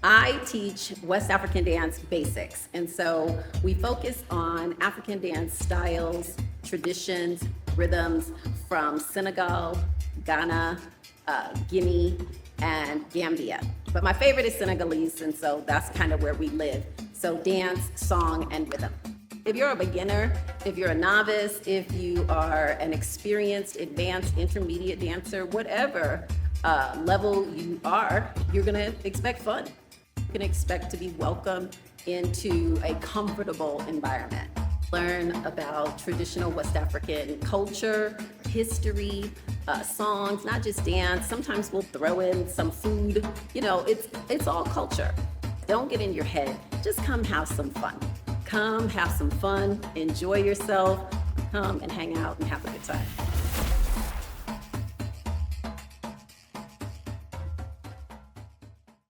I teach West African dance basics, and so we focus on African dance styles, traditions, rhythms from Senegal, Ghana, Guinea, and Gambia. But my favorite is Senegalese, and so that's kind of where we live. So dance, song, and rhythm. If you're a beginner, if you're a novice, if you are an experienced, advanced, intermediate dancer, whatever level you are, you're gonna expect fun. You can expect to be welcomed into a comfortable environment. Learn about traditional West African culture, history, songs, not just dance. Sometimes we'll throw in some food. You know, it's all culture. Don't get in your head. Just come have some fun. Come have some fun, enjoy yourself, come and hang out and have a good time.